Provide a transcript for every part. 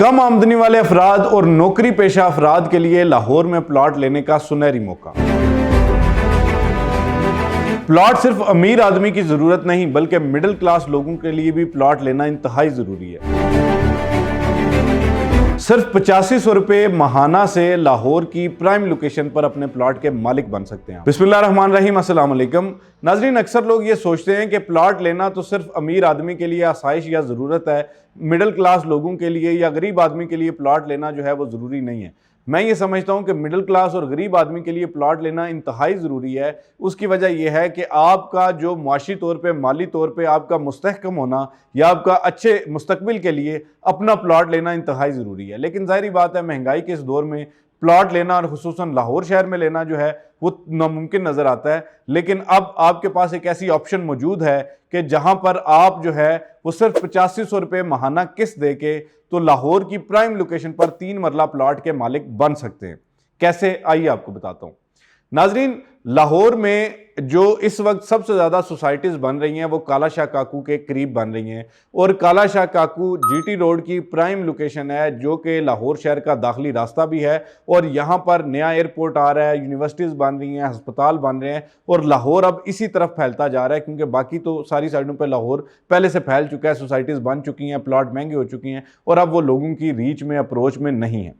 कम आमदनी वाले अफराद और नौकरी पेशा अफराद के लिए लाहौर में प्लॉट लेने का सुनहरी मौका। प्लॉट सिर्फ अमीर आदमी की जरूरत नहीं बल्कि मिडिल क्लास लोगों के लिए भी प्लॉट लेना इंतहाई जरूरी है। सिर्फ 8500 रुपए महाना से लाहौर की प्राइम लोकेशन पर अपने प्लॉट के मालिक बन सकते हैं। बिस्मिल्लाहिर्रहमानिर्रहीम, अस्सलाम वालेकुम नाज़रीन। अक्सर लोग ये सोचते हैं कि प्लॉट लेना तो सिर्फ अमीर आदमी के लिए आसाइश या ज़रूरत है, मिडिल क्लास लोगों के लिए या गरीब आदमी के लिए प्लॉट लेना जो है वो ज़रूरी नहीं है। मैं ये समझता हूँ कि मिडिल क्लास और गरीब आदमी के लिए प्लॉट लेना इंतहाई ज़रूरी है। उसकी वजह यह है कि आपका जो मुआशी तौर पे, माली तौर पे आपका मुस्तहकम होना या आपका अच्छे मुस्तकबिल के लिए अपना प्लॉट लेना इंतहाई ज़रूरी है। लेकिन ज़ाहिर बात है, महंगाई के इस दौर में प्लॉट लेना और खुसूसन लाहौर शहर में लेना जो है वो नामुमकिन नज़र आता है। लेकिन अब आपके पास एक ऐसी ऑप्शन मौजूद है कि जहां पर आप जो है वो सिर्फ 8500 रुपये महाना किस्त दे के तो लाहौर की प्राइम लोकेशन पर 3 मरला प्लॉट के मालिक बन सकते हैं। कैसे, आइए आपको बताता हूं। नाजरीन, लाहौर में जो इस वक्त सबसे ज़्यादा सोसाइटीज़ बन रही हैं वो काला शाह काकू के करीब बन रही हैं और काला शाह काकू जीटी रोड की प्राइम लोकेशन है जो कि लाहौर शहर का दाखिली रास्ता भी है और यहाँ पर नया एयरपोर्ट आ रहा है, यूनिवर्सिटीज़ बन रही हैं, अस्पताल बन रहे हैं और लाहौर अब इसी तरफ फैलता जा रहा है क्योंकि बाकी तो सारी साइडों पर लाहौर पहले से फैल चुका है, सोसाइटीज़ बन चुकी हैं, प्लॉट महंगे हो चुकी हैं और अब वो लोगों की रीच में, अप्रोच में नहीं है।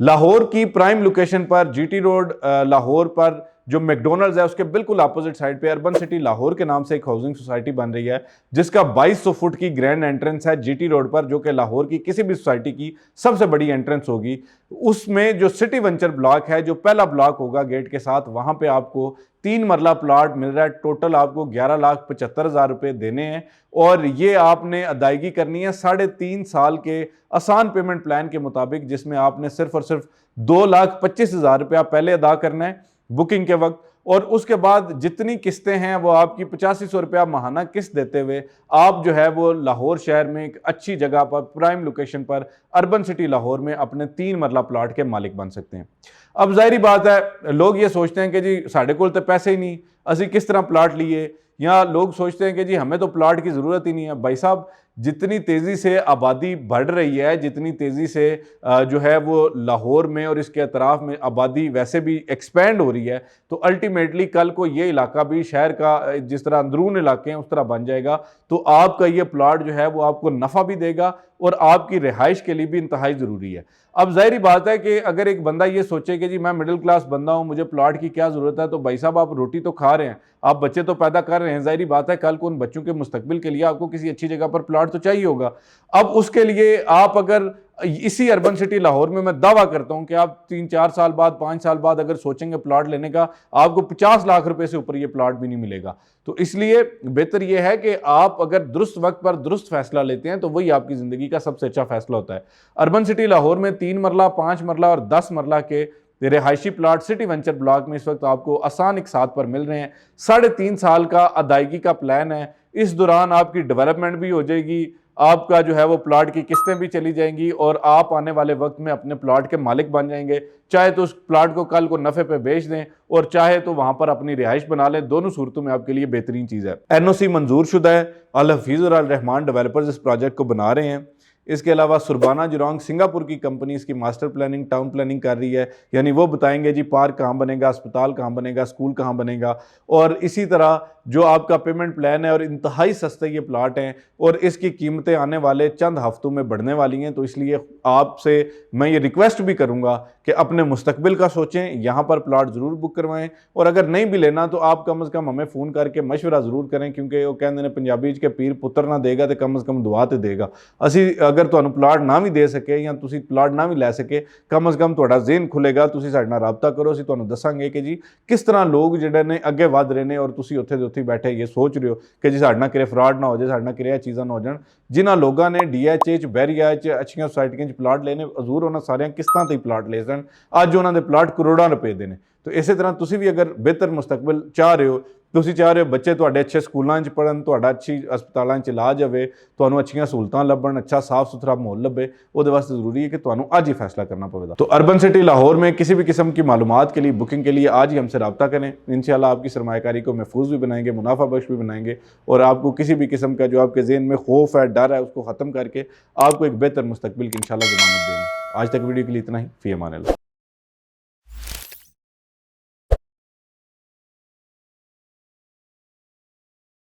लाहौर की प्राइम लोकेशन पर जीटी रोड लाहौर पर जो मैकडॉनल्ड्स है उसके बिल्कुल अपोजिट साइड पे अर्बन सिटी लाहौर के नाम से एक हाउसिंग सोसाइटी बन रही है जिसका 2200 फुट की ग्रैंड एंट्रेंस है जीटी रोड पर, जो कि लाहौर की किसी भी सोसाइटी की सबसे बड़ी एंट्रेंस होगी। उसमें जो सिटी वेंचर ब्लॉक है, जो पहला ब्लॉक होगा गेट के साथ, वहां पे आपको 3 मरला प्लॉट मिल रहा है। टोटल आपको 11,75,000 रुपए देने हैं और ये आपने अदायगी करनी है 3.5 साल के आसान पेमेंट प्लान के मुताबिक, जिसमें आपने सिर्फ और सिर्फ 2,25,000 रुपया पहले अदा करना है बुकिंग के वक्त और उसके बाद जितनी किस्तें हैं वो आपकी 8500 रुपया महाना किस्त देते हुए आप जो है वो लाहौर शहर में एक अच्छी जगह पर, प्राइम लोकेशन पर, अर्बन सिटी लाहौर में अपने 3 मरला प्लॉट के मालिक बन सकते हैं। अब जाहिर बात है, लोग ये सोचते हैं कि जी साढ़े कोल तो पैसे ही नहीं, असी किस तरह प्लॉट लिए, या लोग सोचते हैं कि जी हमें तो प्लॉट की ज़रूरत ही नहीं है। भाई साहब, जितनी तेज़ी से आबादी बढ़ रही है, जितनी तेज़ी से जो है वो लाहौर में और इसके अतराफ़ में आबादी वैसे भी एक्सपेंड हो रही है, तो अल्टीमेटली कल को ये इलाका भी शहर का जिस तरह अंदरून इलाके हैं उस तरह बन जाएगा। तो आपका ये प्लॉट जो है वो आपको नफ़ा भी देगा और आपकी रिहाइश के लिए भी इंतहाई ज़रूरी है। अब ज़ाहिर बात है कि अगर एक बंदा ये सोचे कि जी मैं मिडिल क्लास बंदा हूँ, मुझे प्लॉट की क्या ज़रूरत है, तो भाई साहब आप रोटी तो खा रहे हैं, आप बच्चे तो पैदा कर रहे हैं, ज़ाहिर बात है कल को उन बच्चों के मुस्तकबिल के लिए आपको किसी अच्छी जगह पर प्लॉट तो चाहिए होगा। अब उसके लिए आप अगर इसी अर्बन सिटी लाहौर में, मैं दावा करता हूं कि आप 3-4 साल बाद, 5 साल बाद अगर सोचेंगे प्लॉट लेने का, आपको 50 लाख रुपए से ऊपर ये प्लॉट भी नहीं मिलेगा। तो इसलिए बेहतर यह है कि आप अगर दुरुस्त वक्त पर दुरुस्त फैसला लेते हैं तो वही आपकी जिंदगी का सबसे अच्छा फैसला होता है। अर्बन सिटी लाहौर में 3 मरला, 5 मरला और 10 मरला के रिहायशी प्लॉट सिटी वेंचर ब्लॉक में इस वक्त आपको आसान एक साथ पर मिल रहे हैं। 3.5 साल का अदायगी का प्लान है। इस दौरान आपकी डेवलपमेंट भी हो जाएगी, आपका जो है वो प्लॉट की किस्तें भी चली जाएंगी और आप आने वाले वक्त में अपने प्लॉट के मालिक बन जाएंगे। चाहे तो उस प्लॉट को कल को नफे पे बेच दें और चाहे तो वहां पर अपनी रिहाइश बना लें, दोनों सूरतों में आपके लिए बेहतरीन चीज़ है। एनओसी मंजूर शुदा है। अल हफीज़ और अल रहमान डेवलपर्स इस प्रोजेक्ट को बना रहे हैं। इसके अलावा सुरबाना जुरांग सिंगापुर की कंपनी इसकी मास्टर प्लानिंग, टाउन प्लानिंग कर रही है, यानी वो बताएंगे जी पार्क कहाँ बनेगा, अस्पताल कहाँ बनेगा, स्कूल कहाँ बनेगा। और इसी तरह जो आपका पेमेंट प्लान है और इंतहाई सस्ते ये प्लाट हैं और इसकी कीमतें आने वाले चंद हफ्तों में बढ़ने वाली हैं। तो इसलिए आपसे मैं ये रिक्वेस्ट भी करूँगा कि अपने मुस्तकबिल का सोचें, यहाँ पर प्लाट ज़रूर बुक करवाएं और अगर नहीं भी लेना तो आप कम अज़ कम हमें फ़ोन करके मशवरा ज़रूर करें, क्योंकि वो कहते हैं पंजाबी के पीर पुत्र ना देगा तो कम अज़ कम दुआ तो देगा। असी अगर तुहानू प्लाट ना भी दे सके या तुसी प्लाट ना भी लै सके, कम अज़ कम तुहाडा ज़हन खुलेगा, तुसी साडे नाल राबता करो, असी तुहानू दसांगे कि जी किस तरह लोग जिहड़े ने अगे वध रहे ने और तुसी उत्थे दे उत्थे बैठे ये सोच रहे हो कि जी साडे नाल किरे फ्रॉड ना हो जाए, साडे नाल किरे चीज़ां ना हो जाण। जिन्हां लोगों ने DH बैरिया अच्छियां सोसाइटियां प्लाट लेने, हजूर उन्हां सारियां किस्तां ते प्लाट ले सन, अज उन्हां दे प्लाट करोड़ां रुपए दे ने। तो इस तरह तुसी भी अगर बेहतर मुस्तकबिल चाह रहे हो ਤੁਸੀਂ ਚਾਹ ਰਹੇ ਹੋ ਬੱਚੇ ਤੁਹਾਡੇ ਅੱਛੇ ਸਕੂਲਾਂ 'ਚ ਪੜ੍ਹਨ, ਤੁਹਾਡਾ ਅੱਛੀ ਹਸਪਤਾਲਾਂ 'ਚ ਇਲਾਜ ਹੋਵੇ, ਤੁਹਾਨੂੰ ਅੱਛੀਆਂ ਸਹੂਲਤਾਂ ਲੱਭਣ, अच्छा साफ सुथरा माहौल लभे, ਉਹਦੇ ਵਾਸਤੇ ज़रूरी है कि ਤੁਹਾਨੂੰ आज ही फैसला करना पड़ेगा। तो अर्बन सिटी लाहौर में किसी भी किस्म की मालूमात के लिए, बुकिंग के लिए आज ही हमसे रब्ता करें। इंशाल्लाह आपकी सरमायाकारी को महफूज भी बनाएंगे, मुनाफा बख्श भी बनाएंगे और आपको किसी भी किस्म का जो आपके ज़हन में खौफ है, डर है, उसको ख़त्म करके आपको एक बेहतर मुस्तकबिल की इंशाल्लाह ज़मानत देंगे। आज तक वीडियो के लिए इतना ही। फ़ी अमान अल्लाह।